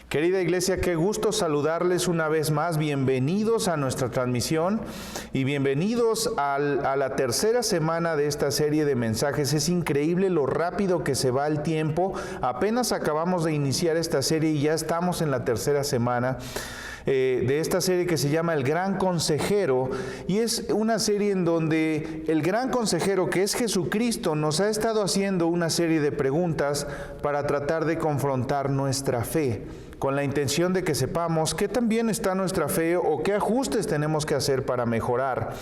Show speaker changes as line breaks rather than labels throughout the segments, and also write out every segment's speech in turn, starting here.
Querida iglesia, qué gusto saludarles una vez más. Bienvenidos a nuestra transmisión y bienvenidos a la tercera semana de esta serie de mensajes. Es increíble lo rápido que se va el tiempo. Apenas acabamos de iniciar esta serie y ya estamos en la tercera semana de esta serie que se llama El Gran Consejero, y es una serie en donde el Gran Consejero, que es Jesucristo, nos ha estado haciendo una serie de preguntas para tratar de confrontar nuestra fe, con la intención de que sepamos qué tan bien está nuestra fe o qué ajustes tenemos que hacer para mejorar.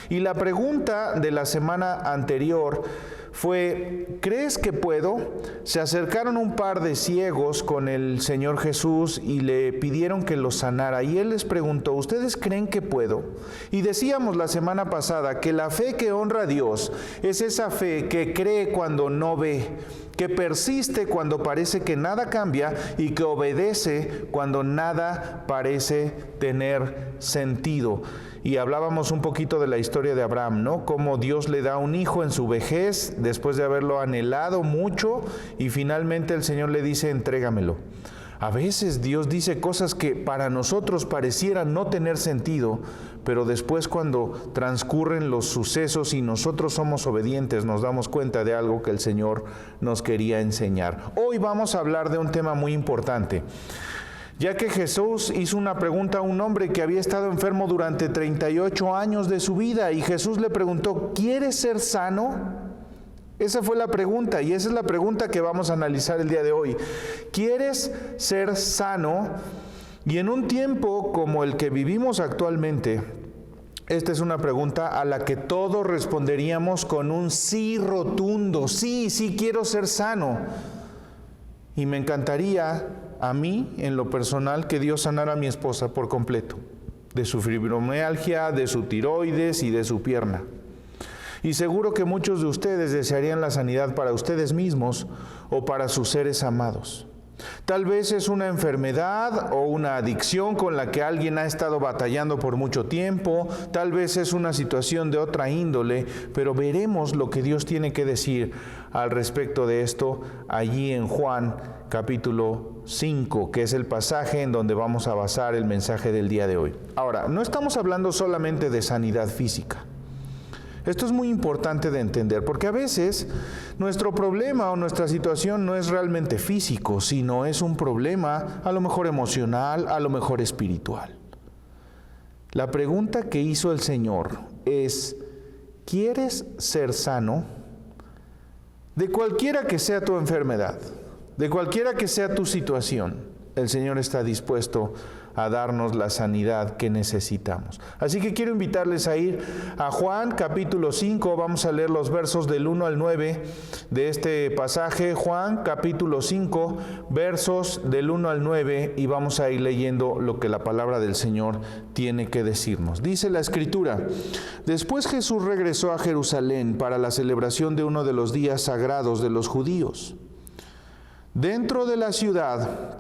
Y la pregunta de la semana anterior fue: ¿crees que puedo? Se acercaron un par de ciegos con el Señor Jesús y le pidieron que los sanara, y Él les preguntó: ¿ustedes creen que puedo? Y decíamos la semana pasada que la fe que honra a Dios es esa fe que cree cuando no ve, que persiste cuando parece que nada cambia y que obedece cuando nada parece tener sentido. Y hablábamos un poquito de la historia de Abraham, ¿no? Cómo Dios le da un hijo en su vejez, después de haberlo anhelado mucho, y finalmente el Señor le dice: entrégamelo. A veces Dios dice cosas que para nosotros parecieran no tener sentido, pero después, cuando transcurren los sucesos y nosotros somos obedientes, nos damos cuenta de algo que el Señor nos quería enseñar. Hoy vamos a hablar de un tema muy importante, ya que Jesús hizo una pregunta a un hombre que había estado enfermo durante 38 años de su vida, y Jesús le preguntó: ¿quieres ser sano? Esa fue la pregunta, y esa es la pregunta que vamos a analizar el día de hoy. ¿Quieres ser sano? Y en un tiempo como el que vivimos actualmente, esta es una pregunta a la que todos responderíamos con un sí rotundo: sí quiero ser sano. Y me encantaría a mí, en lo personal, que Dios sanara a mi esposa por completo, de su fibromialgia, de su tiroides y de su pierna. Y seguro que muchos de ustedes desearían la sanidad para ustedes mismos o para sus seres amados. Tal vez es una enfermedad o una adicción con la que alguien ha estado batallando por mucho tiempo. Tal vez es una situación de otra índole, pero veremos lo que Dios tiene que decir al respecto de esto allí en Juan capítulo 5, que es el pasaje en donde vamos a basar el mensaje del día de hoy. Ahora, no estamos hablando solamente de sanidad física. Esto es muy importante de entender, porque a veces nuestro problema o nuestra situación no es realmente físico, sino es un problema a lo mejor emocional, a lo mejor espiritual. La pregunta que hizo el Señor es: ¿quieres ser sano? De cualquiera que sea tu enfermedad, de cualquiera que sea tu situación, el Señor está dispuesto a darnos la sanidad que necesitamos. Así que quiero invitarles a ir a Juan capítulo 5, vamos a leer los versos del 1 al 9 de este pasaje. Juan capítulo 5, versos del 1 al 9, y vamos a ir leyendo lo que la palabra del Señor tiene que decirnos. Dice la Escritura: después Jesús regresó a Jerusalén para la celebración de uno de los días sagrados de los judíos. Dentro de la ciudad,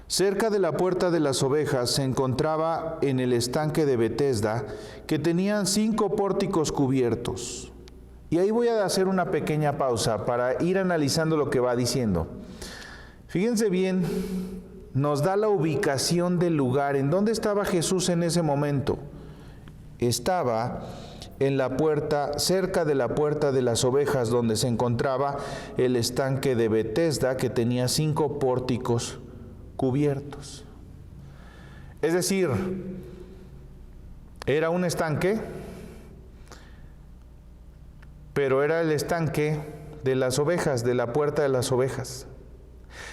cerca de la puerta de las ovejas, se encontraba en el estanque de Betesda, que tenían 5 pórticos cubiertos. Y ahí voy a hacer una pequeña pausa para ir analizando lo que va diciendo. Fíjense bien, nos da la ubicación del lugar. ¿En dónde estaba Jesús en ese momento? Estaba en la puerta, cerca de la puerta de las ovejas, donde se encontraba el estanque de Betesda, que tenía 5 pórticos cubiertos. Es decir, era un estanque, pero era el estanque de las ovejas, de la puerta de las ovejas.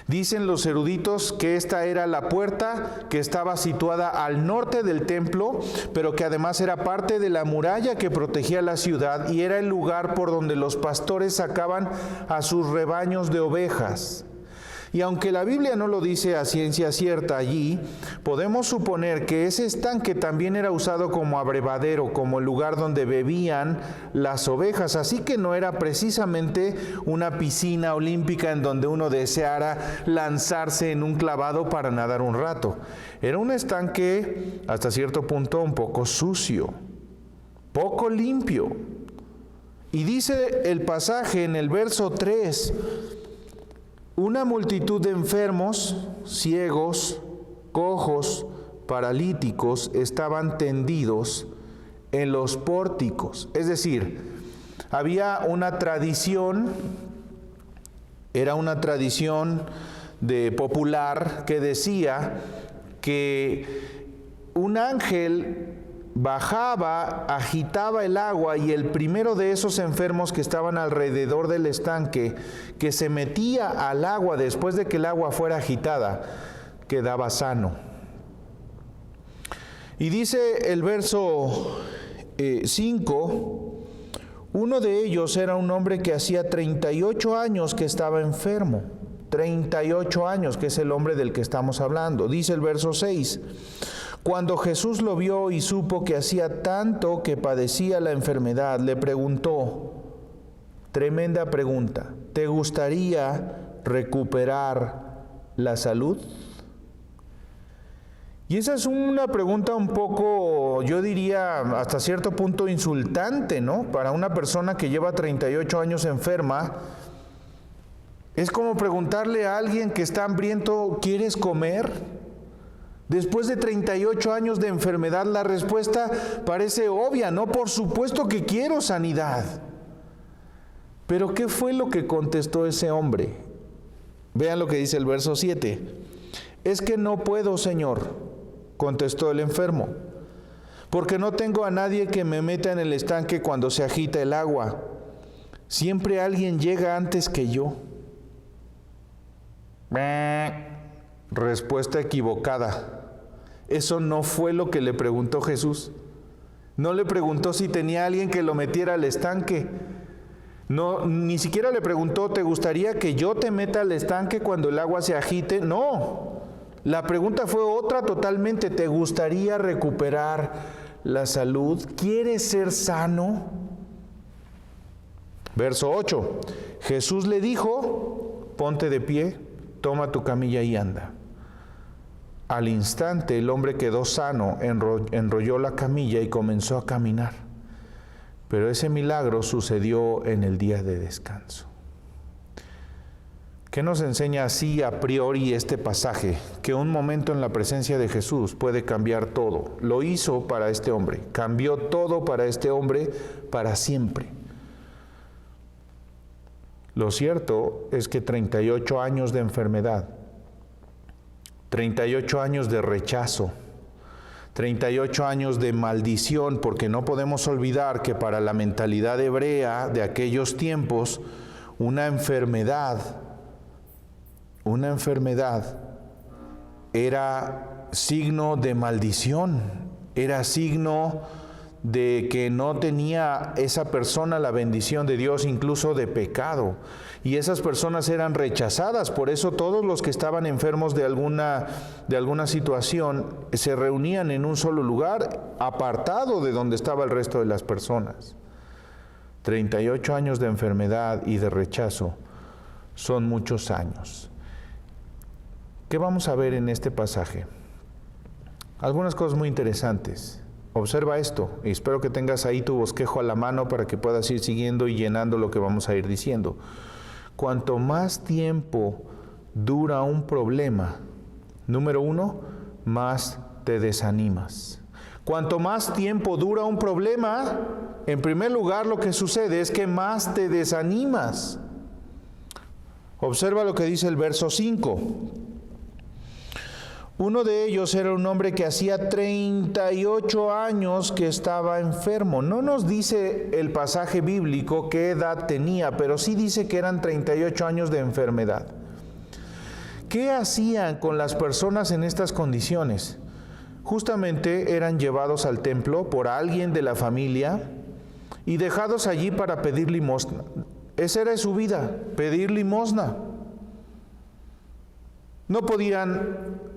Dicen los eruditos que esta era la puerta que estaba situada al norte del templo, pero que además era parte de la muralla que protegía la ciudad, y era el lugar por donde los pastores sacaban a sus rebaños de ovejas. Y aunque la Biblia no lo dice a ciencia cierta allí, podemos suponer que ese estanque también era usado como abrevadero, como el lugar donde bebían las ovejas. Así que no era precisamente una piscina olímpica en donde uno deseara lanzarse en un clavado para nadar un rato. Era un estanque hasta cierto punto un poco sucio, poco limpio. Y dice el pasaje en el verso 3: Una multitud de enfermos, ciegos, cojos, paralíticos estaban tendidos en los pórticos. Es decir, había una tradición, era una tradición popular que decía que un ángel bajaba, agitaba el agua y el primero de esos enfermos que estaban alrededor del estanque, que se metía al agua después de que el agua fuera agitada, quedaba sano. Y dice el verso 5, uno de ellos era un hombre que hacía 38 años que estaba enfermo. 38 años, que es el hombre del que estamos hablando. Dice el verso 6, cuando Jesús lo vio y supo que hacía tanto que padecía la enfermedad, le preguntó, tremenda pregunta, ¿te gustaría recuperar la salud? Y esa es una pregunta un poco, yo diría, hasta cierto punto insultante, ¿no? Para una persona que lleva 38 años enferma, es como preguntarle a alguien que está hambriento, ¿quieres comer? Después de 38 años de enfermedad, la respuesta parece obvia, ¿no? Por supuesto que quiero sanidad. Pero ¿qué fue lo que contestó ese hombre? Vean lo que dice el verso 7. Es que no puedo, Señor, contestó el enfermo, porque no tengo a nadie que me meta en el estanque cuando se agita el agua. Siempre alguien llega antes que yo. Respuesta equivocada. Eso no fue lo que le preguntó Jesús. No le preguntó si tenía alguien que lo metiera al estanque. No, ni siquiera le preguntó, ¿te gustaría que yo te meta al estanque cuando el agua se agite? No. La pregunta fue otra totalmente. ¿Te gustaría recuperar la salud? ¿Quieres ser sano? Verso 8. Jesús le dijo, ponte de pie, toma tu camilla y anda. Al instante el hombre quedó sano, enrolló la camilla y comenzó a caminar. Pero ese milagro sucedió en el día de descanso. ¿Qué nos enseña así a priori este pasaje? Que un momento en la presencia de Jesús puede cambiar todo. Lo hizo para este hombre, cambió todo para este hombre para siempre. Lo cierto es que 38 años de enfermedad, 38 años de rechazo, 38 años de maldición, porque no podemos olvidar que para la mentalidad hebrea de aquellos tiempos, una enfermedad era signo de maldición, era signo de que no tenía esa persona la bendición de Dios, incluso de pecado. Y esas personas eran rechazadas. Por eso todos los que estaban enfermos de alguna situación se reunían en un solo lugar, apartado de donde estaba el resto de las personas. 38 años de enfermedad y de rechazo son muchos años. ¿Qué vamos a ver en este pasaje? Algunas cosas muy interesantes. Observa esto y espero que tengas ahí tu bosquejo a la mano para que puedas ir siguiendo y llenando lo que vamos a ir diciendo. Cuanto más tiempo dura un problema, número 1, más te desanimas. Cuanto más tiempo dura un problema, en primer lugar lo que sucede es que más te desanimas. Observa lo que dice el verso 5. Uno de ellos era un hombre que hacía 38 años que estaba enfermo. No nos dice el pasaje bíblico qué edad tenía, pero sí dice que eran 38 años de enfermedad. ¿Qué hacían con las personas en estas condiciones? Justamente eran llevados al templo por alguien de la familia y dejados allí para pedir limosna. Esa era su vida, pedir limosna. No podían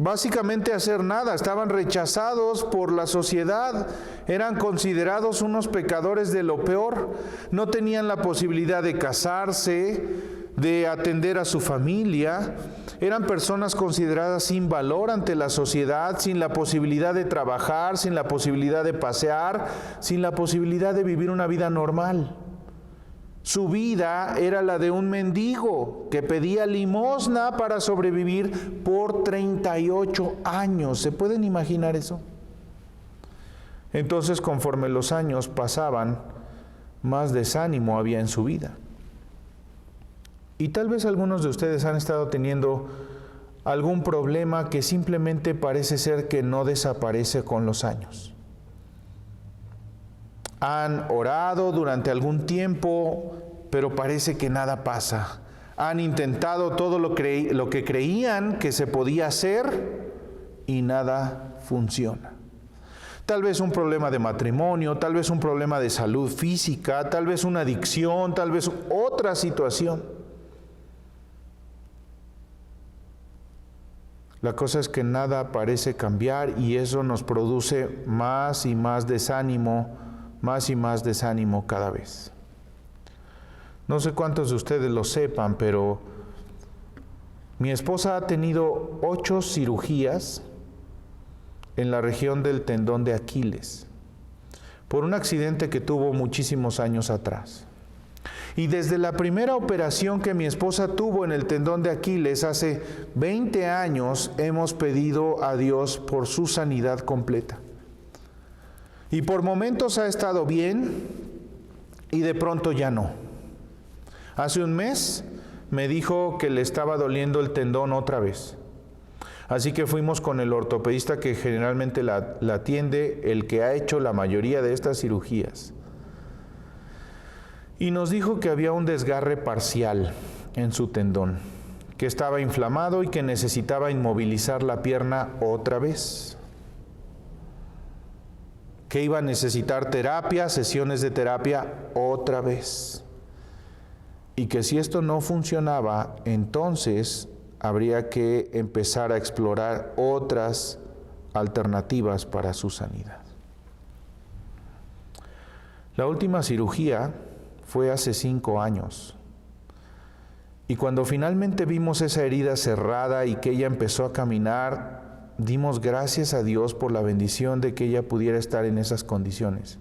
básicamente hacer nada, estaban rechazados por la sociedad, eran considerados unos pecadores de lo peor, no tenían la posibilidad de casarse, de atender a su familia, eran personas consideradas sin valor ante la sociedad, sin la posibilidad de trabajar, sin la posibilidad de pasear, sin la posibilidad de vivir una vida normal. Su vida era la de un mendigo que pedía limosna para sobrevivir por 38 años. ¿Se pueden imaginar eso? Entonces, conforme los años pasaban, más desánimo había en su vida. Y tal vez algunos de ustedes han estado teniendo algún problema que simplemente parece ser que no desaparece con los años. Han orado durante algún tiempo, pero parece que nada pasa. Han intentado todo lo que creían que se podía hacer y nada funciona. Tal vez un problema de matrimonio, tal vez un problema de salud física, tal vez una adicción, tal vez otra situación. La cosa es que nada parece cambiar y eso nos produce más y más desánimo cada vez. No sé cuántos de ustedes lo sepan, pero mi esposa ha tenido 8 cirugías en la región del tendón de Aquiles por un accidente que tuvo muchísimos años atrás. Y desde la primera operación que mi esposa tuvo en el tendón de Aquiles hace 20 años, hemos pedido a Dios por su sanidad completa. Y por momentos ha estado bien y de pronto ya no. Hace un mes me dijo que le estaba doliendo el tendón otra vez. Así que fuimos con el ortopedista que generalmente la atiende, el que ha hecho la mayoría de estas cirugías. Y nos dijo que había un desgarre parcial en su tendón, que estaba inflamado y que necesitaba inmovilizar la pierna otra vez. Que iba a necesitar terapia, sesiones de terapia otra vez. Y que si esto no funcionaba, entonces habría que empezar a explorar otras alternativas para su sanidad. La última cirugía fue hace 5 años. Y cuando finalmente vimos esa herida cerrada y que ella empezó a caminar, dimos gracias a Dios por la bendición de que ella pudiera estar en esas condiciones.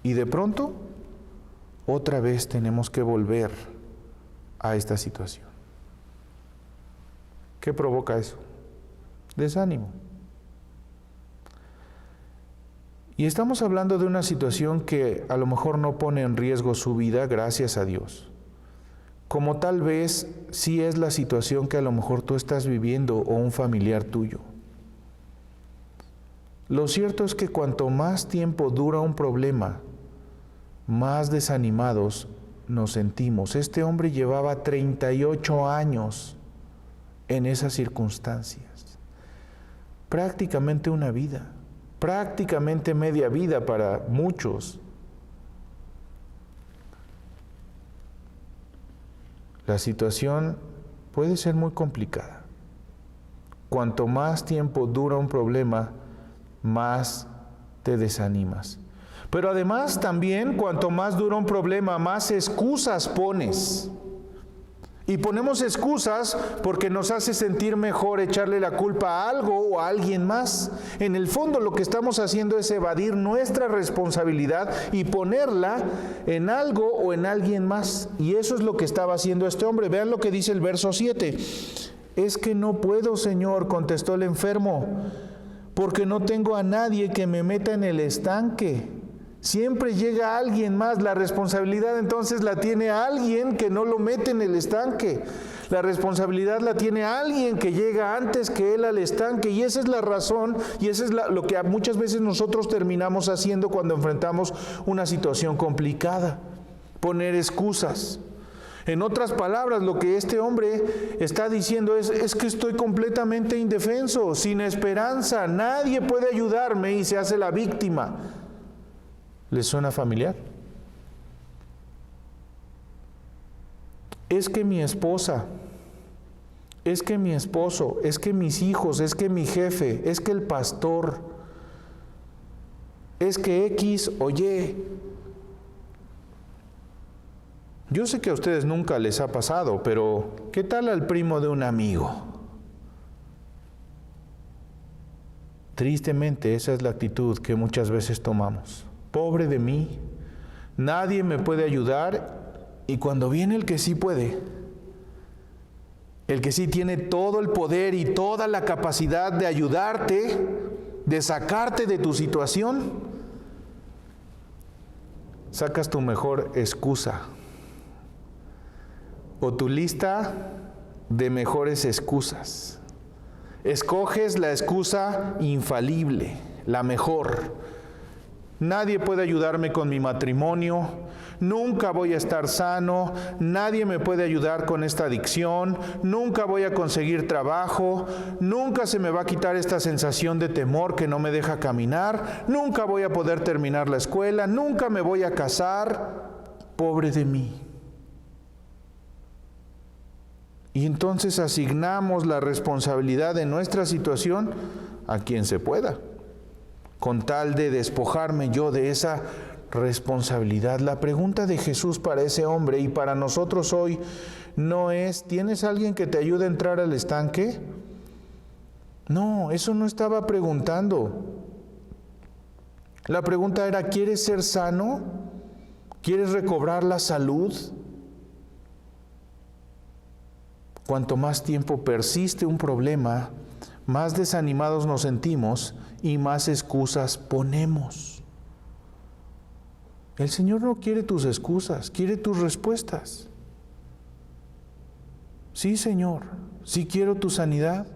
Y de pronto, otra vez tenemos que volver a esta situación. ¿Qué provoca eso? Desánimo. Y estamos hablando de una situación que a lo mejor no pone en riesgo su vida, gracias a Dios. Como tal vez sí es la situación que a lo mejor tú estás viviendo o un familiar tuyo. Lo cierto es que cuanto más tiempo dura un problema, más desanimados nos sentimos. Este hombre llevaba 38 años en esas circunstancias. Prácticamente una vida, prácticamente media vida para muchos. La situación puede ser muy complicada. Cuanto más tiempo dura un problema, más te desanimas. Pero además también, cuanto más dura un problema, más excusas pones. Y ponemos excusas porque nos hace sentir mejor echarle la culpa a algo o a alguien más. En el fondo lo que estamos haciendo es evadir nuestra responsabilidad y ponerla en algo o en alguien más. Y eso es lo que estaba haciendo este hombre. Vean lo que dice el verso 7. Es que no puedo, Señor, contestó el enfermo, porque no tengo a nadie que me meta en el estanque. Siempre llega alguien más. La responsabilidad entonces la tiene alguien que no lo mete en el estanque. La responsabilidad la tiene alguien que llega antes que él al estanque. Y esa es la razón, y eso es lo que muchas veces nosotros terminamos haciendo cuando enfrentamos una situación complicada. Poner excusas. En otras palabras, lo que este hombre está diciendo es que estoy completamente indefenso, sin esperanza. Nadie puede ayudarme y se hace la víctima. ¿Les suena familiar? Es que mi esposa, es que mi esposo, es que mis hijos, es que mi jefe, es que el pastor, es que X o Y. Yo sé que a ustedes nunca les ha pasado, pero ¿qué tal al primo de un amigo? Tristemente, esa es la actitud que muchas veces tomamos. Pobre de mí, nadie me puede ayudar Y cuando viene el que sí puede, el que sí tiene todo el poder y toda la capacidad de ayudarte, de sacarte de tu situación, sacas tu mejor excusa o tu lista de mejores excusas. Escoges la excusa infalible, la mejor. Nadie puede ayudarme con mi matrimonio, nunca voy a estar sano, nadie me puede ayudar con esta adicción, nunca voy a conseguir trabajo, nunca se me va a quitar esta sensación de temor que no me deja caminar, nunca voy a poder terminar la escuela, nunca me voy a casar, pobre de mí. Y entonces asignamos la responsabilidad de nuestra situación a quien se pueda, con tal de despojarme yo de esa responsabilidad. La pregunta de Jesús para ese hombre y para nosotros hoy no es: ¿tienes alguien que te ayude a entrar al estanque? No, eso no estaba preguntando. La pregunta era: ¿quieres ser sano? ¿Quieres recobrar la salud? Cuanto más tiempo persiste un problema, más desanimados nos sentimos y más excusas ponemos. El Señor no quiere tus excusas, quiere tus respuestas. Sí, Señor, sí quiero tu sanidad.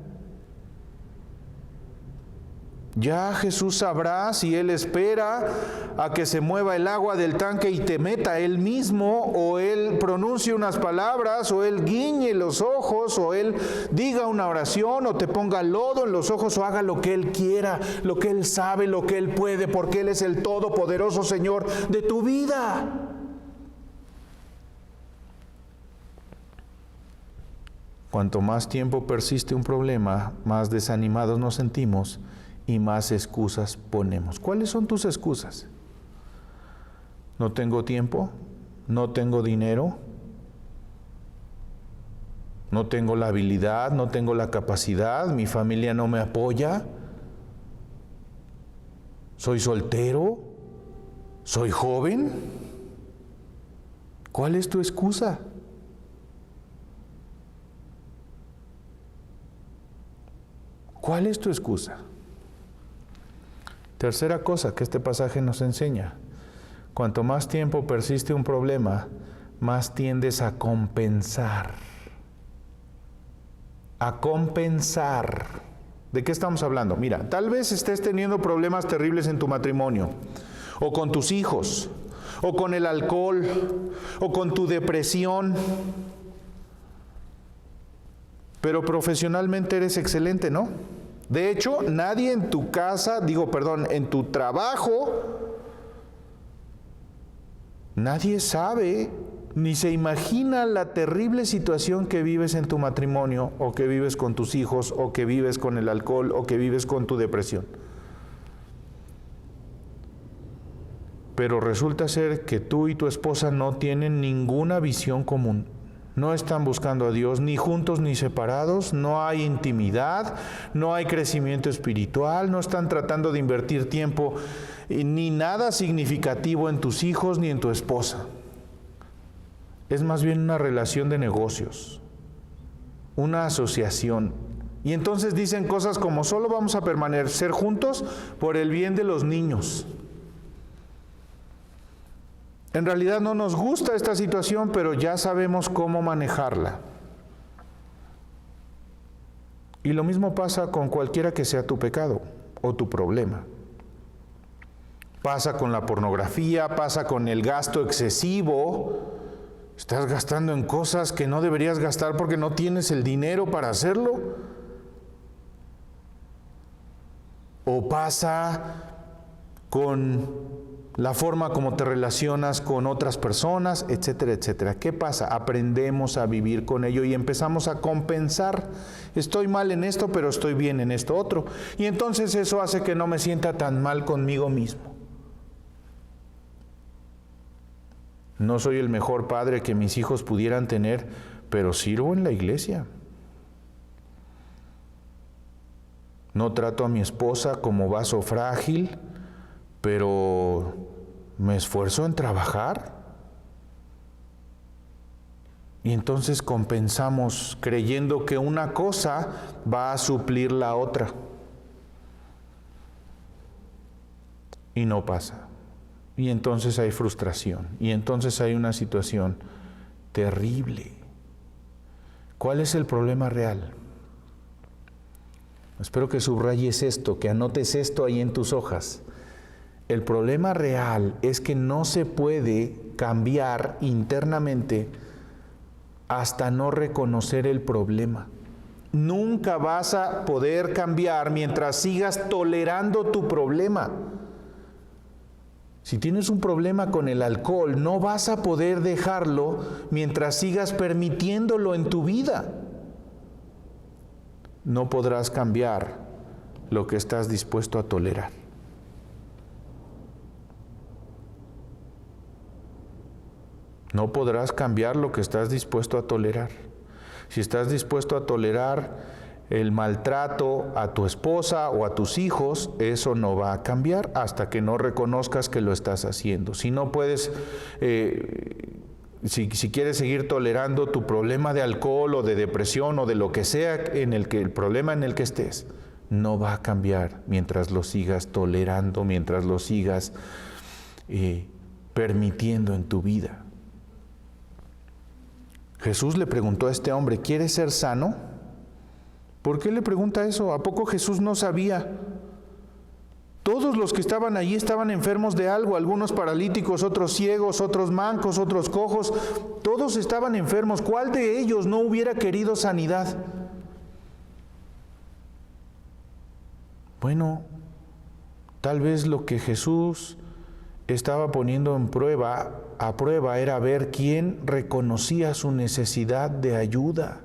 Ya Jesús sabrá si Él espera a que se mueva el agua del tanque y te meta Él mismo, o Él pronuncie unas palabras, o Él guiñe los ojos, o Él diga una oración, o te ponga lodo en los ojos, o haga lo que Él quiera, lo que Él sabe, lo que Él puede, porque Él es el todopoderoso Señor de tu vida. Cuanto más tiempo persiste un problema, más desanimados nos sentimos y más excusas ponemos. ¿Cuáles son tus excusas? No tengo tiempo, no tengo dinero, no tengo la habilidad, no tengo la capacidad, mi familia no me apoya, soy soltero, soy joven. ¿Cuál es tu excusa? ¿Cuál es tu excusa? Tercera cosa que este pasaje nos enseña: cuanto más tiempo persiste un problema, más tiendes a compensar. A compensar. ¿De qué estamos hablando? Mira, tal vez estés teniendo problemas terribles en tu matrimonio, o con tus hijos, o con el alcohol, o con tu depresión. Pero profesionalmente eres excelente, ¿no? De hecho, nadie en tu casa, en tu trabajo, nadie sabe ni se imagina la terrible situación que vives en tu matrimonio, o que vives con tus hijos, o que vives con el alcohol, o que vives con tu depresión. Pero resulta ser que tú y tu esposa no tienen ninguna visión común. No están buscando a Dios, ni juntos ni separados, no hay intimidad, no hay crecimiento espiritual, no están tratando de invertir tiempo ni nada significativo en tus hijos ni en tu esposa. Es más bien una relación de negocios, una asociación. Y entonces dicen cosas como: solo vamos a permanecer juntos por el bien de los niños. En realidad no nos gusta esta situación, pero ya sabemos cómo manejarla. Y lo mismo pasa con cualquiera que sea tu pecado o tu problema. Pasa con la pornografía, pasa con el gasto excesivo. Estás gastando en cosas que no deberías gastar porque no tienes el dinero para hacerlo. O pasa con la forma como te relacionas con otras personas, etcétera, etcétera. ¿Qué pasa? Aprendemos a vivir con ello y empezamos a compensar. Estoy mal en esto, pero estoy bien en esto otro. Y entonces eso hace que no me sienta tan mal conmigo mismo. No soy el mejor padre que mis hijos pudieran tener, pero sirvo en la iglesia. No trato a mi esposa como vaso frágil, pero me esfuerzo en trabajar. Y entonces compensamos creyendo que una cosa va a suplir la otra. Y no pasa. Y entonces hay frustración. Y entonces hay una situación terrible. ¿Cuál es el problema real? Espero que subrayes esto, que anotes esto ahí en tus hojas. El problema real es que no se puede cambiar internamente hasta no reconocer el problema. Nunca vas a poder cambiar mientras sigas tolerando tu problema. Si tienes un problema con el alcohol, no vas a poder dejarlo mientras sigas permitiéndolo en tu vida. No podrás cambiar lo que estás dispuesto a tolerar. No podrás cambiar lo que estás dispuesto a tolerar. Si estás dispuesto a tolerar el maltrato a tu esposa o a tus hijos, eso no va a cambiar hasta que no reconozcas que lo estás haciendo. Si no puedes, si quieres seguir tolerando tu problema de alcohol o de depresión o de lo que sea el problema en el que estés, no va a cambiar mientras lo sigas tolerando, mientras lo sigas permitiendo en tu vida. Jesús le preguntó a este hombre, ¿quieres ser sano? ¿Por qué le pregunta eso? ¿A poco Jesús no sabía? Todos los que estaban allí estaban enfermos de algo, algunos paralíticos, otros ciegos, otros mancos, otros cojos, todos estaban enfermos. ¿Cuál de ellos no hubiera querido sanidad? Bueno, tal vez lo que Jesús estaba poniendo a prueba era ver quién reconocía su necesidad de ayuda.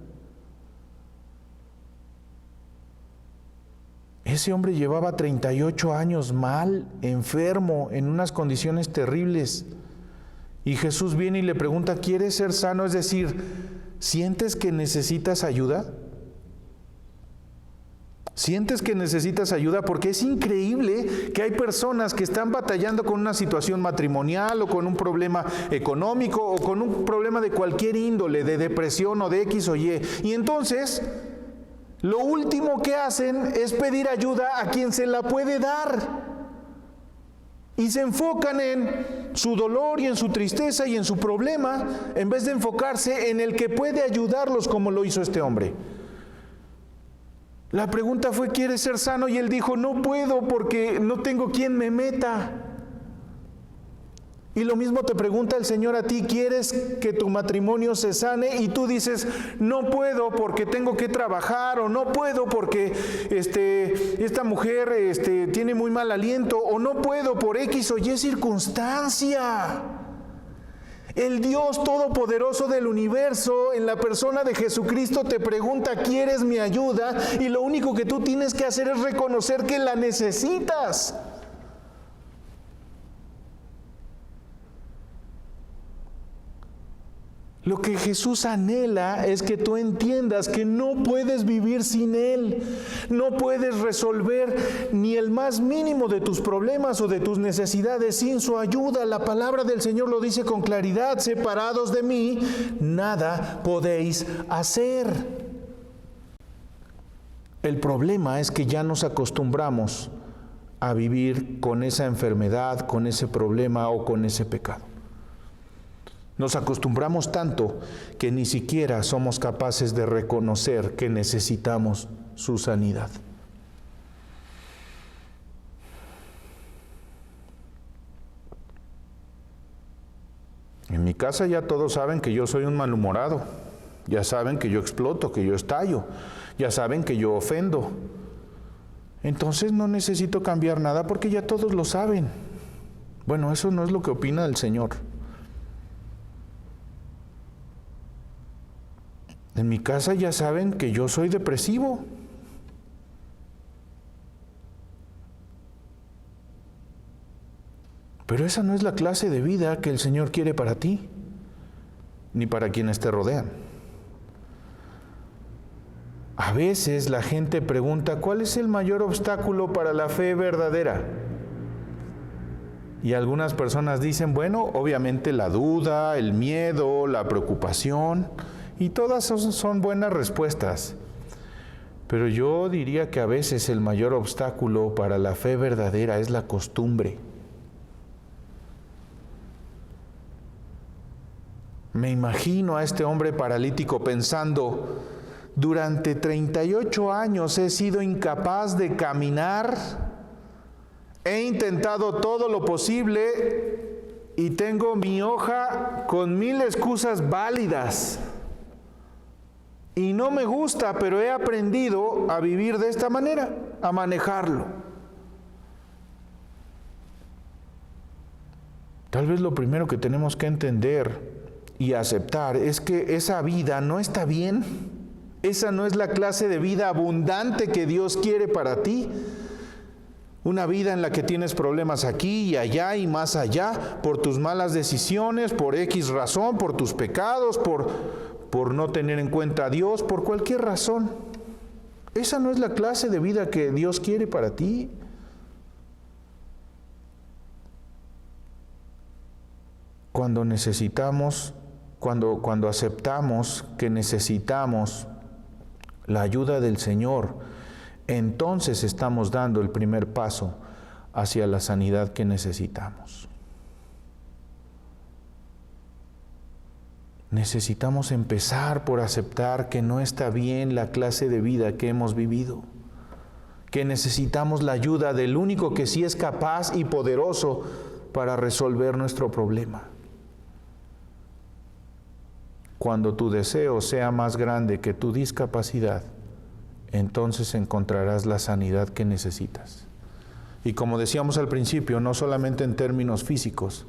Ese hombre llevaba 38 años mal, enfermo, en unas condiciones terribles. Y Jesús viene y le pregunta, ¿quieres ser sano? Es decir, ¿sientes que necesitas ayuda? ¿Sientes que necesitas ayuda? Porque es increíble que hay personas que están batallando con una situación matrimonial o con un problema económico o con un problema de cualquier índole, de depresión o de X o Y. Y entonces, lo último que hacen es pedir ayuda a quien se la puede dar. Y se enfocan en su dolor y en su tristeza y en su problema, en vez de enfocarse en el que puede ayudarlos como lo hizo este hombre. La pregunta fue, ¿quieres ser sano? Y él dijo, no puedo porque no tengo quien me meta. Y lo mismo te pregunta el Señor a ti, ¿quieres que tu matrimonio se sane? Y tú dices, no puedo porque tengo que trabajar, o no puedo porque esta mujer tiene muy mal aliento, o no puedo por X o Y circunstancia. El Dios Todopoderoso del universo, en la persona de Jesucristo, te pregunta, ¿quieres mi ayuda? Y lo único que tú tienes que hacer es reconocer que la necesitas. Lo que Jesús anhela es que tú entiendas que no puedes vivir sin Él. No puedes resolver ni el más mínimo de tus problemas o de tus necesidades sin su ayuda. La palabra del Señor lo dice con claridad: separados de mí, nada podéis hacer. El problema es que ya nos acostumbramos a vivir con esa enfermedad, con ese problema o con ese pecado. Nos acostumbramos tanto que ni siquiera somos capaces de reconocer que necesitamos su sanidad. En mi casa ya todos saben que yo soy un malhumorado, ya saben que yo exploto, que yo estallo, ya saben que yo ofendo. Entonces no necesito cambiar nada porque ya todos lo saben. Bueno, eso no es lo que opina el Señor. En mi casa ya saben que yo soy depresivo. Pero esa no es la clase de vida que el Señor quiere para ti, ni para quienes te rodean. A veces la gente pregunta, ¿cuál es el mayor obstáculo para la fe verdadera? Y algunas personas dicen, bueno, obviamente la duda, el miedo, la preocupación, y todas son buenas respuestas. Pero yo diría que a veces el mayor obstáculo para la fe verdadera es la costumbre. Me imagino a este hombre paralítico pensando, durante 38 años he sido incapaz de caminar, he intentado todo lo posible y tengo mi hoja con 1000 excusas válidas. Y no me gusta, pero he aprendido a vivir de esta manera, a manejarlo. Tal vez lo primero que tenemos que entender y aceptar es que esa vida no está bien. Esa no es la clase de vida abundante que Dios quiere para ti. Una vida en la que tienes problemas aquí y allá y más allá, por tus malas decisiones, por X razón, por tus pecados, por no tener en cuenta a Dios, por cualquier razón. Esa no es la clase de vida que Dios quiere para ti. Cuando aceptamos que necesitamos la ayuda del Señor, entonces estamos dando el primer paso hacia la sanidad que necesitamos. Necesitamos empezar por aceptar que no está bien la clase de vida que hemos vivido, que necesitamos la ayuda del único que sí es capaz y poderoso para resolver nuestro problema. Cuando tu deseo sea más grande que tu discapacidad, entonces encontrarás la sanidad que necesitas. Y como decíamos al principio, no solamente en términos físicos,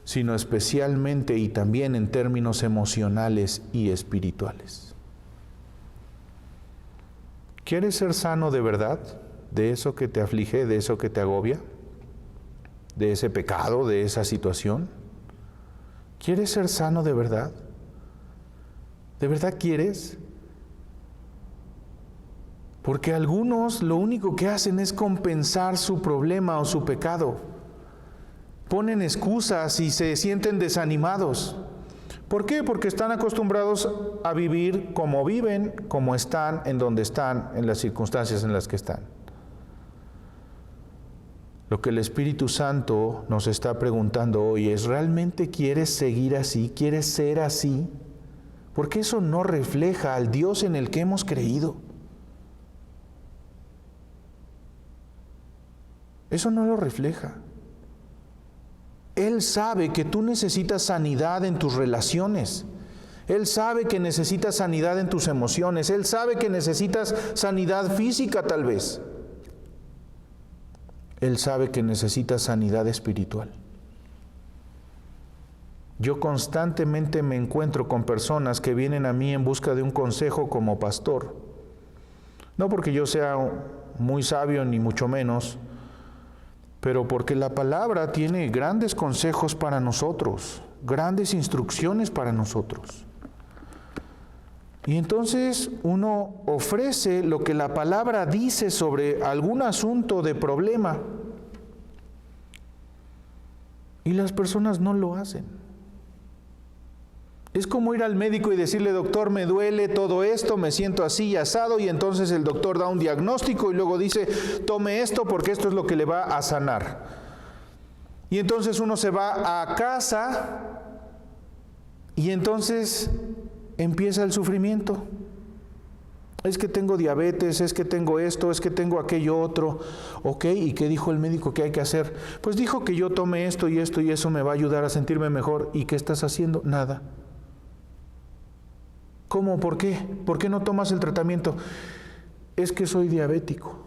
sino especialmente y también en términos emocionales y espirituales. ¿Quieres ser sano de verdad? ¿De eso que te aflige, de eso que te agobia? ¿De ese pecado, de esa situación? ¿Quieres ser sano de verdad? ¿De verdad quieres? Porque algunos lo único que hacen es compensar su problema o su pecado. Ponen excusas y se sienten desanimados. ¿Por qué? Porque están acostumbrados a vivir como viven, como están, en donde están, en las circunstancias en las que están. Lo que el Espíritu Santo nos está preguntando hoy es, ¿realmente quieres seguir así? ¿Quieres ser así? Porque eso no refleja al Dios en el que hemos creído. Eso no lo refleja. Él sabe que tú necesitas sanidad en tus relaciones. Él sabe que necesitas sanidad en tus emociones. Él sabe que necesitas sanidad física tal vez. Él sabe que necesitas sanidad espiritual. Yo constantemente me encuentro con personas que vienen a mí en busca de un consejo como pastor. No porque yo sea muy sabio ni mucho menos, pero porque la palabra tiene grandes consejos para nosotros, grandes instrucciones para nosotros. Y entonces uno ofrece lo que la palabra dice sobre algún asunto de problema, y las personas no lo hacen. Es como ir al médico y decirle, doctor, me duele todo esto, me siento así y asado, y entonces el doctor da un diagnóstico y luego dice, tome esto porque esto es lo que le va a sanar. Y entonces uno se va a casa y entonces empieza el sufrimiento. Es que tengo diabetes, es que tengo esto, es que tengo aquello otro. Ok, ¿y qué dijo el médico que hay que hacer? Pues dijo que yo tome esto y eso me va a ayudar a sentirme mejor. ¿Y qué estás haciendo? Nada. ¿Cómo? ¿Por qué? ¿Por qué no tomas el tratamiento? Es que soy diabético.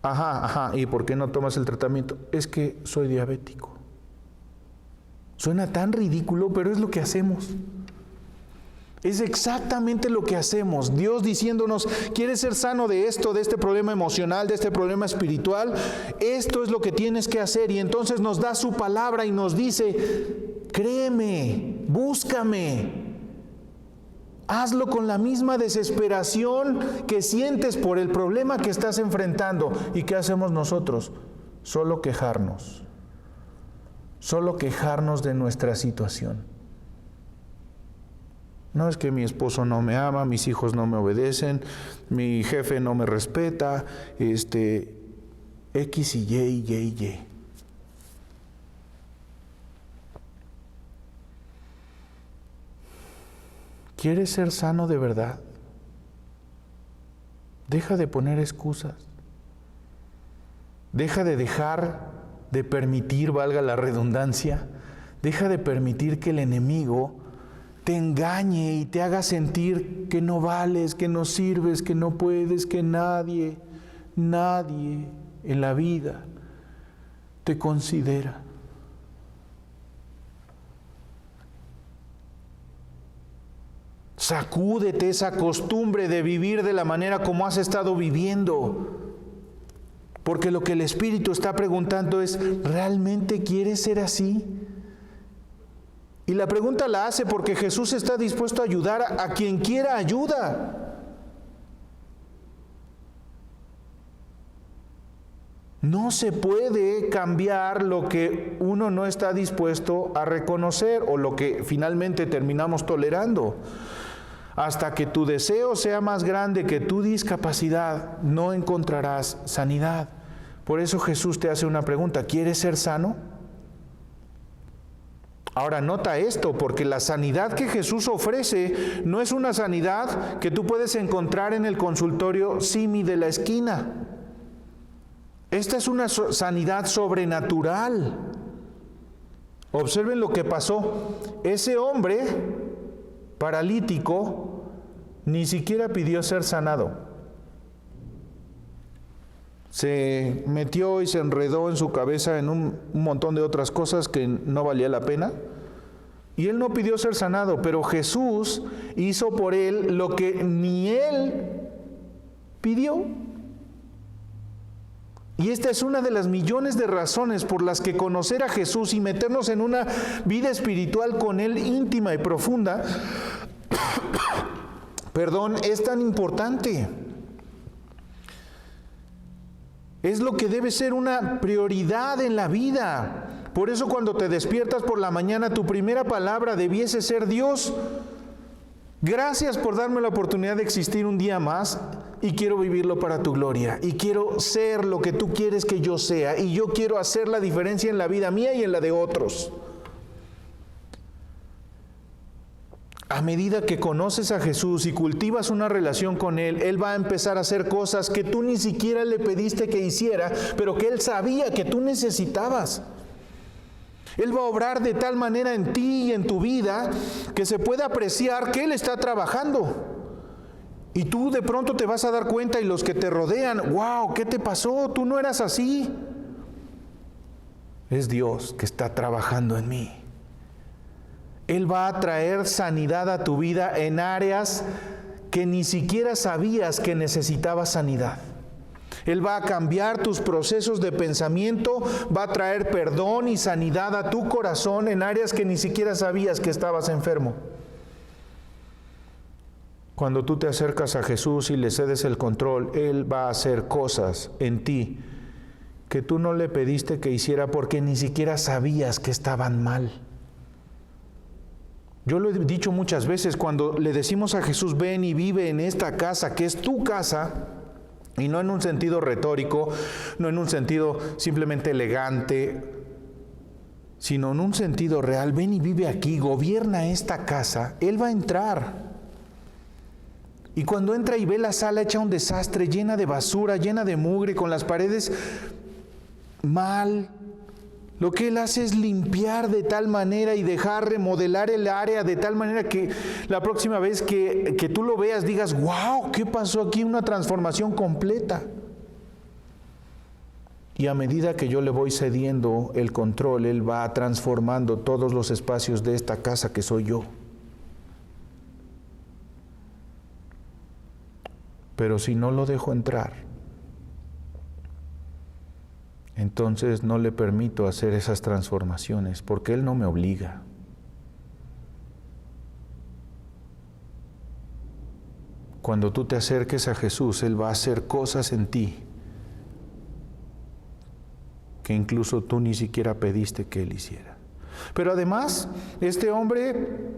Ajá. ¿Y por qué no tomas el tratamiento? Es que soy diabético. Suena tan ridículo, pero es lo que hacemos. Es exactamente lo que hacemos. Dios diciéndonos, ¿quieres ser sano de esto, de este problema emocional, de este problema espiritual? Esto es lo que tienes que hacer. Y entonces nos da su palabra y nos dice, créeme, búscame. Hazlo con la misma desesperación que sientes por el problema que estás enfrentando. ¿Y qué hacemos nosotros? solo quejarnos de nuestra situación. No es que mi esposo no me ama, mis hijos no me obedecen, mi jefe no me respeta, X y Y. ¿Quieres ser sano de verdad? Deja de poner excusas. Deja de dejar de permitir, valga la redundancia, deja de permitir que el enemigo te engañe y te haga sentir que no vales, que no sirves, que no puedes, que nadie en la vida te considera. Sacúdete esa costumbre de vivir de la manera como has estado viviendo. Porque lo que el Espíritu está preguntando es, ¿realmente quieres ser así? Y la pregunta la hace porque Jesús está dispuesto a ayudar a quien quiera ayuda. No se puede cambiar lo que uno no está dispuesto a reconocer o lo que finalmente terminamos tolerando. Hasta que tu deseo sea más grande que tu discapacidad, no encontrarás sanidad. Por eso Jesús te hace una pregunta: ¿quieres ser sano? Ahora nota esto, porque la sanidad que Jesús ofrece no es una sanidad que tú puedes encontrar en el consultorio Simi de la esquina. Esta es una sanidad sobrenatural. Observen lo que pasó. Ese hombre paralítico ni siquiera pidió ser sanado. Se metió y se enredó en su cabeza en un montón de otras cosas que no valía la pena. Y él no pidió ser sanado, pero Jesús hizo por él lo que ni él pidió. Y esta es una de las millones de razones por las que conocer a Jesús y meternos en una vida espiritual con Él íntima y profunda, es tan importante. Es lo que debe ser una prioridad en la vida. Por eso cuando te despiertas por la mañana, tu primera palabra debiese ser: Dios, gracias por darme la oportunidad de existir un día más y quiero vivirlo para tu gloria. Y quiero ser lo que tú quieres que yo sea. Y yo quiero hacer la diferencia en la vida mía y en la de otros. A medida que conoces a Jesús y cultivas una relación con Él, Él va a empezar a hacer cosas que tú ni siquiera le pediste que hiciera, pero que Él sabía que tú necesitabas. Él va a obrar de tal manera en ti y en tu vida que se pueda apreciar que Él está trabajando. Y tú de pronto te vas a dar cuenta, y los que te rodean: wow, ¿qué te pasó? Tú no eras así. Es Dios que está trabajando en mí. Él va a traer sanidad a tu vida en áreas que ni siquiera sabías que necesitabas sanidad. Él va a cambiar tus procesos de pensamiento, va a traer perdón y sanidad a tu corazón en áreas que ni siquiera sabías que estabas enfermo. Cuando tú te acercas a Jesús y le cedes el control, Él va a hacer cosas en ti que tú no le pediste que hiciera porque ni siquiera sabías que estaban mal. Yo lo he dicho muchas veces, cuando le decimos a Jesús: ven y vive en esta casa, que es tu casa, y no en un sentido retórico, no en un sentido simplemente elegante, sino en un sentido real: ven y vive aquí, gobierna esta casa. Él va a entrar. Y cuando entra y ve la sala hecha un desastre, llena de basura, llena de mugre, con las paredes mal, lo que Él hace es limpiar de tal manera y dejar remodelar el área de tal manera que la próxima vez que tú lo veas digas: wow, ¿qué pasó aquí? Una transformación completa. Y a medida que yo le voy cediendo el control, Él va transformando todos los espacios de esta casa que soy yo. Pero si no lo dejo entrar, entonces no le permito hacer esas transformaciones, porque Él no me obliga. Cuando tú te acerques a Jesús, Él va a hacer cosas en ti que incluso tú ni siquiera pediste que Él hiciera. Pero además, este hombre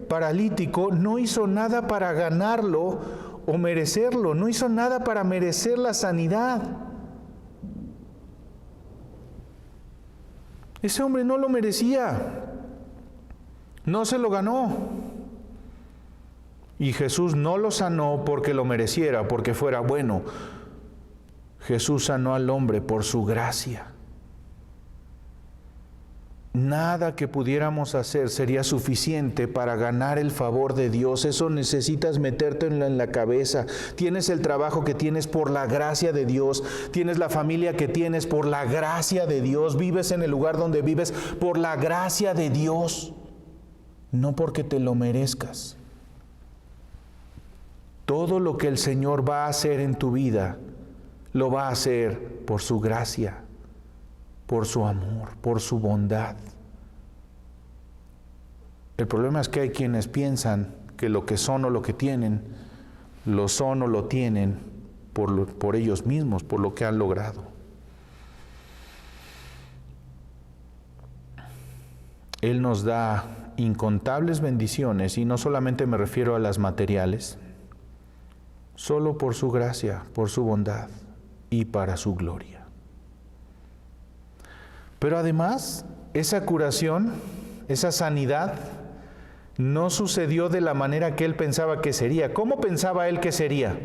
paralítico no hizo nada para ganarlo o merecerlo, no hizo nada para merecer la sanidad. Ese hombre no lo merecía, no se lo ganó. Y Jesús no lo sanó porque lo mereciera, porque fuera bueno. Jesús sanó al hombre por su gracia. Nada que pudiéramos hacer sería suficiente para ganar el favor de Dios. Eso necesitas meterte en la cabeza. Tienes el trabajo que tienes por la gracia de Dios. Tienes la familia que tienes por la gracia de Dios. Vives en el lugar donde vives por la gracia de Dios. No porque te lo merezcas. Todo lo que el Señor va a hacer en tu vida, lo va a hacer por su gracia, por su amor, por su bondad. El problema es que hay quienes piensan que lo que son o lo que tienen, lo son o lo tienen por ellos mismos, por lo que han logrado. Él nos da incontables bendiciones, y no solamente me refiero a las materiales, solo por su gracia, por su bondad y para su gloria. Pero además, esa curación, esa sanidad, no sucedió de la manera que él pensaba que sería. ¿Cómo pensaba él que sería?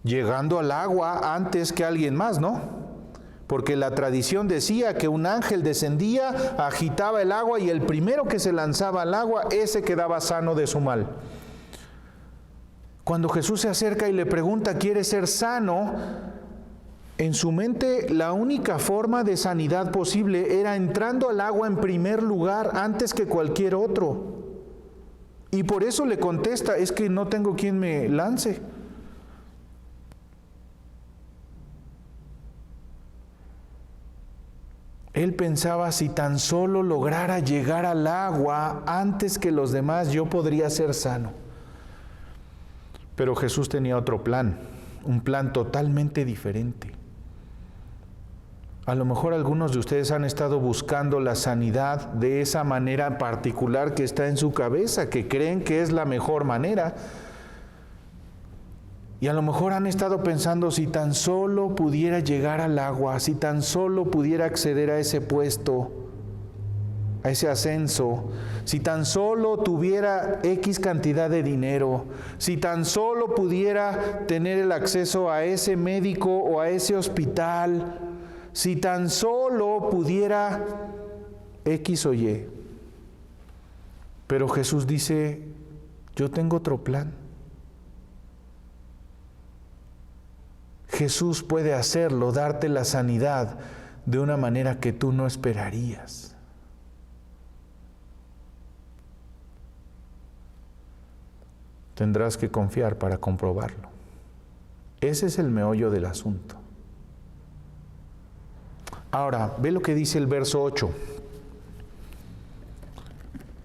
Llegando al agua antes que alguien más, ¿no? Porque la tradición decía que un ángel descendía, agitaba el agua y el primero que se lanzaba al agua, ese quedaba sano de su mal. Cuando Jesús se acerca y le pregunta, ¿quiere ser sano? En su mente la única forma de sanidad posible era entrando al agua en primer lugar antes que cualquier otro. Y por eso le contesta, es que no tengo quien me lance. Él pensaba, si tan solo lograra llegar al agua antes que los demás, yo podría ser sano. Pero Jesús tenía otro plan, un plan totalmente diferente. A lo mejor algunos de ustedes han estado buscando la sanidad de esa manera particular que está en su cabeza, que creen que es la mejor manera. Y a lo mejor han estado pensando, si tan solo pudiera llegar al agua, si tan solo pudiera acceder a ese puesto, a ese ascenso, si tan solo tuviera X cantidad de dinero, si tan solo pudiera tener el acceso a ese médico o a ese hospital, si tan solo pudiera X o Y. Pero Jesús dice, yo tengo otro plan. Jesús puede hacerlo, darte la sanidad de una manera que tú no esperarías. Tendrás que confiar para comprobarlo. Ese es el meollo del asunto. Ahora, ve lo que dice el verso 8.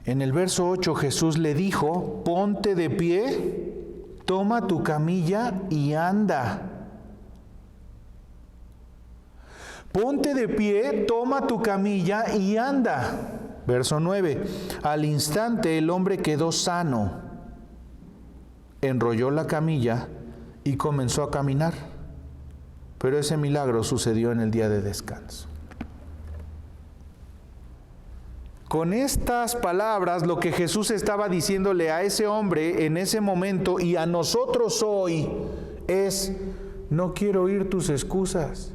En el verso 8 Jesús le dijo, ponte de pie, toma tu camilla y anda. Ponte de pie, toma tu camilla y anda. Verso 9. Al instante el hombre quedó sano, enrolló la camilla y comenzó a caminar. Pero ese milagro sucedió en el día de descanso. Con estas palabras, lo que Jesús estaba diciéndole a ese hombre en ese momento y a nosotros hoy es, no quiero oír tus excusas.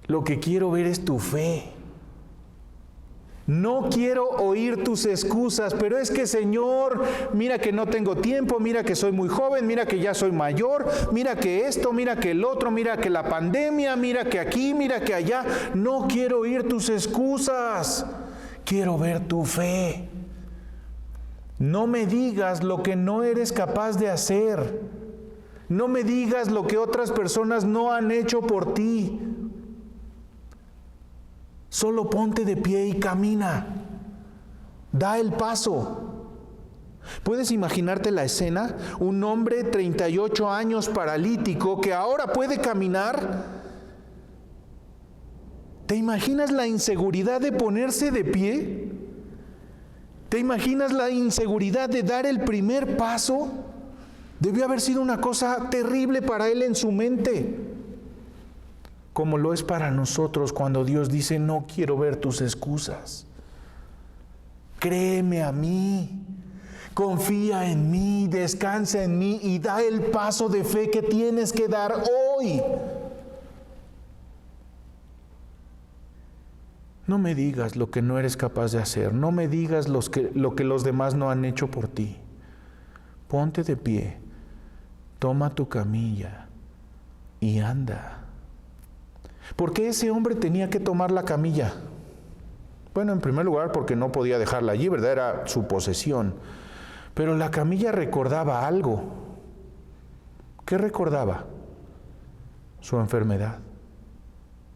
Lo que quiero ver es tu fe. No quiero oír tus excusas, pero es que, Señor, mira que no tengo tiempo, mira que soy muy joven, mira que ya soy mayor, mira que esto, mira que el otro, mira que la pandemia, mira que aquí, mira que allá. No quiero oír tus excusas, quiero ver tu fe. No me digas lo que no eres capaz de hacer. No me digas lo que otras personas no han hecho por ti. Solo ponte de pie y camina. Da el paso. ¿Puedes imaginarte la escena? Un hombre 38 años paralítico que ahora puede caminar ¿Te imaginas la inseguridad de ponerse de pie? ¿Te imaginas la inseguridad de dar el primer paso? Debió haber sido una cosa terrible para él en su mente, como lo es para nosotros cuando Dios dice: no quiero ver tus excusas. Créeme a mí, confía en mí, descansa en mí y da el paso de fe que tienes que dar hoy. No me digas lo que no eres capaz de hacer, no me digas lo que los demás no han hecho por ti. Ponte de pie, toma tu camilla y anda. ¿Por qué ese hombre tenía que tomar la camilla? Bueno, en primer lugar, porque no podía dejarla allí, ¿verdad? Era su posesión. Pero la camilla recordaba algo. ¿Qué recordaba? Su enfermedad,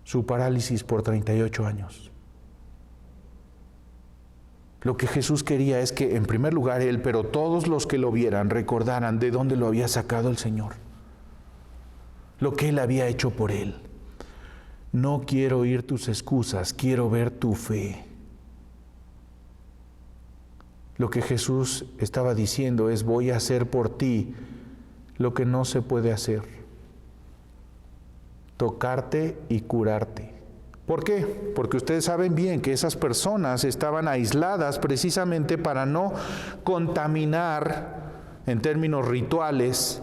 su parálisis por 38 años. Lo que Jesús quería es que, en primer lugar, él, pero todos los que lo vieran, recordaran de dónde lo había sacado el Señor, lo que él había hecho por él. No quiero oír tus excusas, quiero ver tu fe. Lo que Jesús estaba diciendo es: voy a hacer por ti lo que no se puede hacer. Tocarte y curarte. ¿Por qué? Porque ustedes saben bien que esas personas estaban aisladas precisamente para no contaminar, en términos rituales,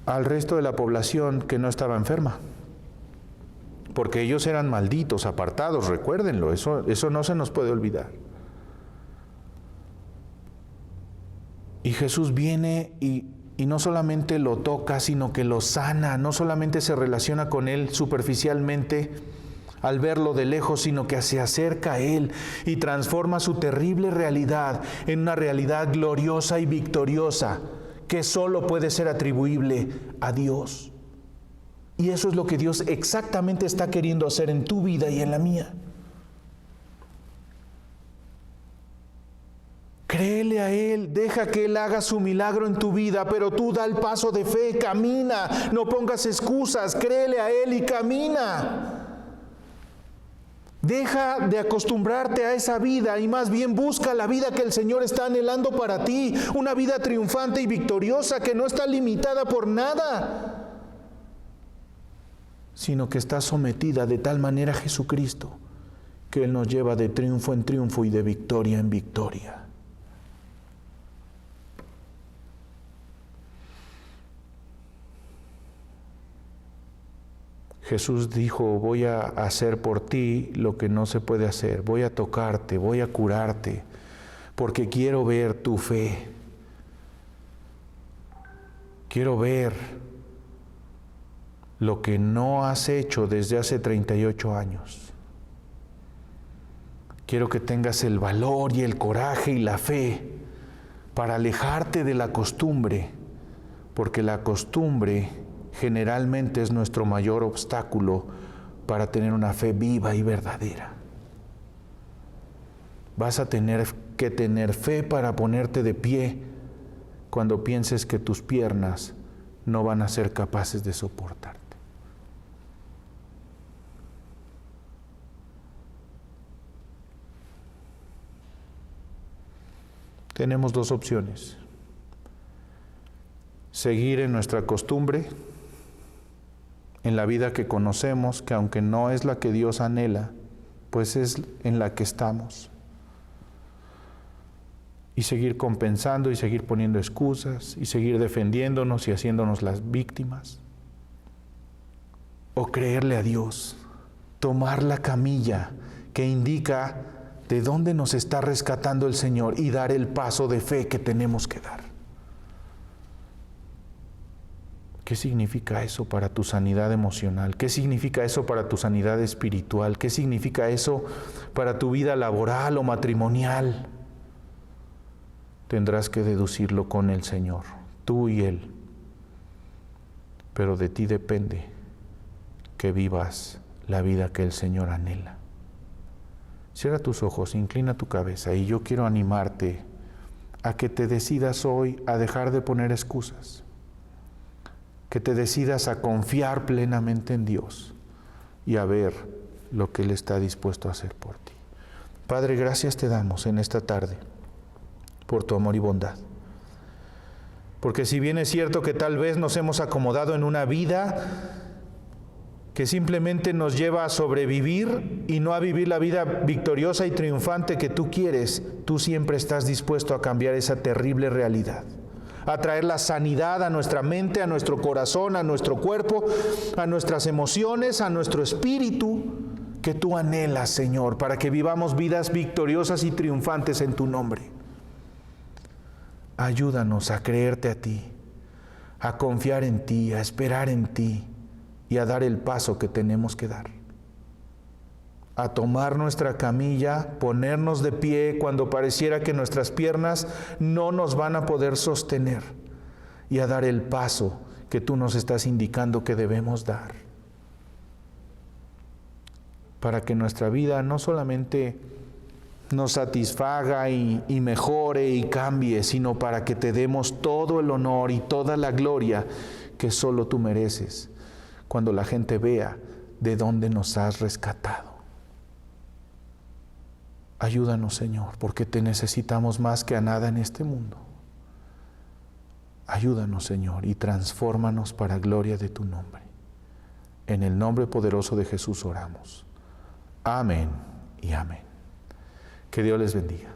al resto de la población que no estaba enferma. Porque ellos eran malditos, apartados, recuérdenlo, eso no se nos puede olvidar. Y Jesús viene y no solamente lo toca, sino que lo sana. No solamente se relaciona con él superficialmente al verlo de lejos, sino que se acerca a él y transforma su terrible realidad en una realidad gloriosa y victoriosa que solo puede ser atribuible a Dios. Y eso es lo que Dios exactamente está queriendo hacer en tu vida y en la mía. Créele a Él, deja que Él haga su milagro en tu vida, pero tú da el paso de fe, camina, no pongas excusas, créele a Él y camina. Deja de acostumbrarte a esa vida y más bien busca la vida que el Señor está anhelando para ti, una vida triunfante y victoriosa que no está limitada por nada, sino que está sometida de tal manera a Jesucristo que Él nos lleva de triunfo en triunfo y de victoria en victoria. Jesús dijo: voy a hacer por ti lo que no se puede hacer, voy a tocarte, voy a curarte, porque quiero ver tu fe. Quiero ver lo que no has hecho desde hace 38 años. Quiero que tengas el valor y el coraje y la fe para alejarte de la costumbre, porque la costumbre generalmente es nuestro mayor obstáculo para tener una fe viva y verdadera. Vas a tener que tener fe para ponerte de pie cuando pienses que tus piernas no van a ser capaces de soportarte. Tenemos dos opciones: seguir en nuestra costumbre, en la vida que conocemos, que aunque no es la que Dios anhela, pues es en la que estamos. Y seguir compensando y seguir poniendo excusas y seguir defendiéndonos y haciéndonos las víctimas. O creerle a Dios, tomar la camilla que indica de dónde nos está rescatando el Señor y dar el paso de fe que tenemos que dar. ¿Qué significa eso para tu sanidad emocional? ¿Qué significa eso para tu sanidad espiritual? ¿Qué significa eso para tu vida laboral o matrimonial? Tendrás que deducirlo con el Señor, tú y Él. Pero de ti depende que vivas la vida que el Señor anhela. Cierra tus ojos, inclina tu cabeza y yo quiero animarte a que te decidas hoy a dejar de poner excusas, que te decidas a confiar plenamente en Dios y a ver lo que Él está dispuesto a hacer por ti. Padre, gracias te damos en esta tarde por tu amor y bondad. Porque si bien es cierto que tal vez nos hemos acomodado en una vida que simplemente nos lleva a sobrevivir y no a vivir la vida victoriosa y triunfante que tú quieres, tú siempre estás dispuesto a cambiar esa terrible realidad, a traer la sanidad a nuestra mente, a nuestro corazón, a nuestro cuerpo, a nuestras emociones, a nuestro espíritu, que tú anhelas, Señor, para que vivamos vidas victoriosas y triunfantes en tu nombre. Ayúdanos a creerte a ti, a confiar en ti, a esperar en ti y a dar el paso que tenemos que dar. A tomar nuestra camilla, ponernos de pie cuando pareciera que nuestras piernas no nos van a poder sostener y a dar el paso que tú nos estás indicando que debemos dar. Para que nuestra vida no solamente nos satisfaga y mejore y cambie, sino para que te demos todo el honor y toda la gloria que solo tú mereces, cuando la gente vea de dónde nos has rescatado. Ayúdanos, Señor, porque te necesitamos más que a nada en este mundo. Ayúdanos, Señor, y transfórmanos para gloria de tu nombre. En el nombre poderoso de Jesús oramos. Amén y amén. Que Dios les bendiga.